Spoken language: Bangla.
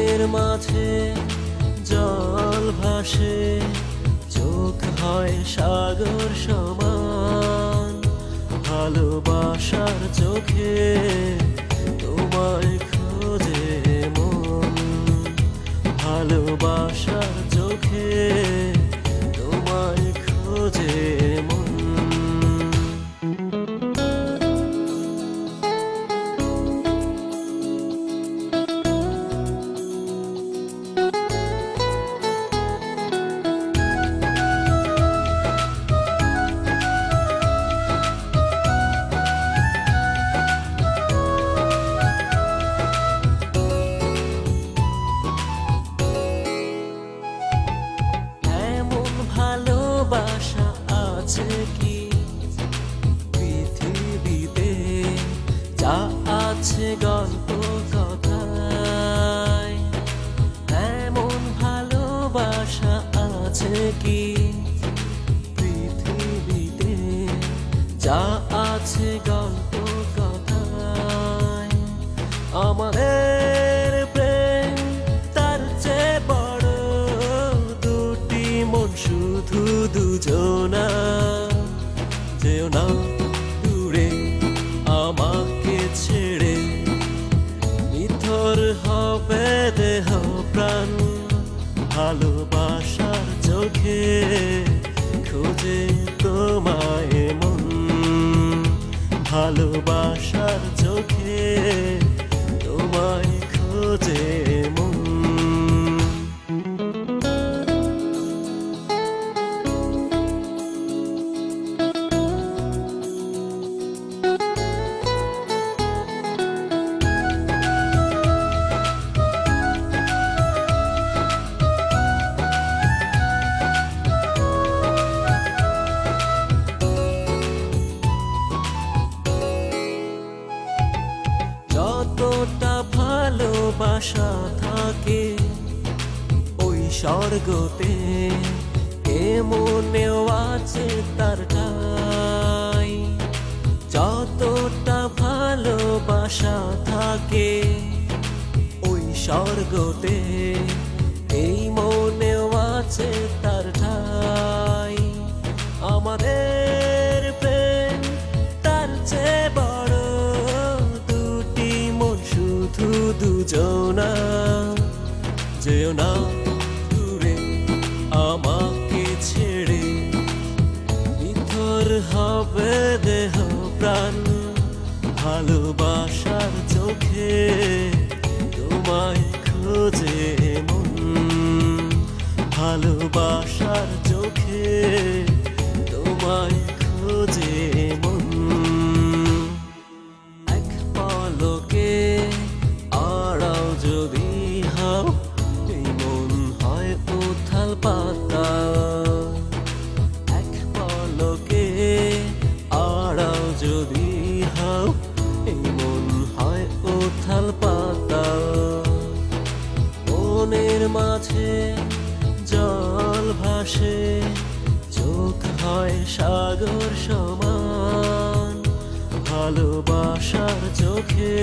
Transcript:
মনের মাঝে জল ভাসে, চোখ হয় সাগর সমান। ভালোবাসার চোখে তোমায় খোঁজে মন, ভালোবাসার চোখে তোমায় খোঁজে মন। ভালোবাসা আছে কি পৃথিবীতে, যা আছে গল্প কথায়? এমন ভালোবাসা আছে কি পৃথিবীতে, যা আছে গল্প কথায়? আমাদের প্রেম তার চেয়ে বড়, দুটি মন শুধু দুজনা। যেও না দূরে আমাকে ছেড়ে, নিথর হবে দেহ প্রাণ। ভালোবাসার চোখে খোঁজে তোমায় মন, ভালোবাসার চোখে তোমায় খোঁজে মন। যতটা ভালোবাসা থাকে ওই স্বর্গতে, এ মনেও আছে তার ঠাঁই। যতটা ভালোবাসা থাকে ওই স্বর্গতে, এই মনেও আছে তার ঠাঁই। আমাদের প্রেম তার চেয়ে বড়, দুটি মন শুধু দুজনা। যেও না দূরে আমাকে ছেড়ে, নিথর হবে দেহ প্রাণ। ভালোবাসার চোখে তোমায় খোঁজে মন, ভালোবাসার চোখে তোমায় খোঁজে মন। এক পলকে আড়াও যদি হও, এই মন হয় উথাল পাতাল। এক পলকে আড়াও যদি হও, এই মন হয় উথাল পাতাল। মনের মাঝে জল ভাসে, চোখ হয় সাগর সমান। ভালোবাসার চোখে